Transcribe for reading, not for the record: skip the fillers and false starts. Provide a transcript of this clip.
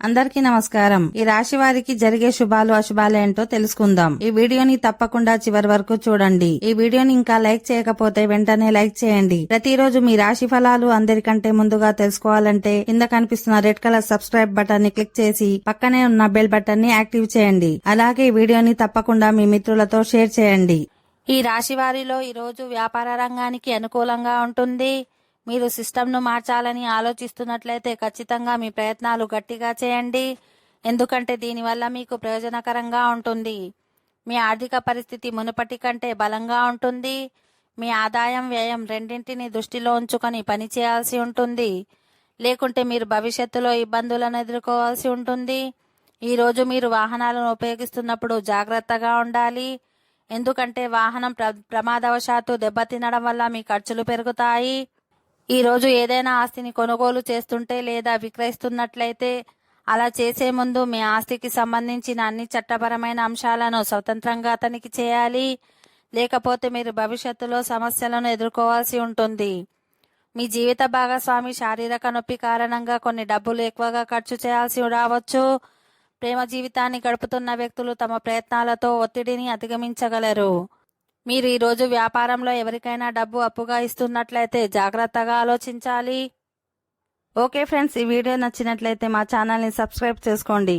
అందరికీ నమస్కారం. ఈ రాశి వారికి జరిగే శుభాలు అశుభాలు ఏంటో తెలుసుకుందాం. ఈ వీడియోని తప్పకుండా చివరి వరకు చూడండి. ఈ వీడియోని ఇంకా లైక్ చేయకపోతే వెంటనే లైక్ చేయండి. ప్రతిరోజు మీ రాశి ఫలాలు అందరికంటే ముందుగా తెలుసుకోవాలంటే కింద కనిపిస్తున్న రెడ్ కలర్ సబ్స్క్రైబ్ బటన్ ని క్లిక్ చేసి పక్కనే ఉన్న బెల్ బటన్ ని యాక్టివ్ చేయండి. అలాగే ఈ వీడియోని తప్పకుండా మీ మిత్రులతో షేర్ చేయండి. ఈ రాశి వారిలో ఈరోజు వ్యాపార రంగానికి అనుకూలంగా ఉంటుంది. మీరు సిస్టమ్ను మార్చాలని ఆలోచిస్తున్నట్లయితే ఖచ్చితంగా మీ ప్రయత్నాలు గట్టిగా చేయండి. ఎందుకంటే దీనివల్ల మీకు ప్రయోజనకరంగా ఉంటుంది. మీ ఆర్థిక పరిస్థితి మునుపటి కంటే బలంగా ఉంటుంది. మీ ఆదాయం వ్యయం రెండింటిని దృష్టిలో ఉంచుకొని పని చేయాల్సి ఉంటుంది. లేకుంటే మీరు భవిష్యత్తులో ఇబ్బందులను ఎదుర్కోవాల్సి ఉంటుంది. ఈరోజు మీరు వాహనాలను ఉపయోగిస్తున్నప్పుడు జాగ్రత్తగా ఉండాలి. ఎందుకంటే వాహనం ప్రమాదవశాత్తు దెబ్బతినడం వల్ల మీ ఖర్చులు పెరుగుతాయి. ఈరోజు ఏదైనా ఆస్తిని కొనుగోలు చేస్తుంటే లేదా విక్రయిస్తున్నట్లయితే అలా చేసే ముందు మీ ఆస్తికి సంబంధించిన అన్ని చట్టపరమైన అంశాలను స్వతంత్రంగా తనిఖీ చేయాలి. లేకపోతే మీరు భవిష్యత్తులో సమస్యలను ఎదుర్కోవాల్సి ఉంటుంది. మీ జీవిత భాగస్వామి శారీరక నొప్పి కారణంగా కొన్ని డబ్బులు ఎక్కువగా ఖర్చు చేయాల్సి రావచ్చు. ప్రేమ జీవితాన్ని గడుపుతున్న వ్యక్తులు తమ ప్రయత్నాలతో ఒత్తిడిని అధిగమించగలరు. మీరు ఈరోజు వ్యాపారంలో ఎవరికైనా డబ్బు అప్పుగా ఇస్తున్నట్లయితే జాగ్రత్తగా ఆలోచించాలి. ఓకే ఫ్రెండ్స్, ఈ వీడియో నచ్చినట్లయితే మా ఛానల్ని సబ్స్క్రైబ్ చేసుకోండి.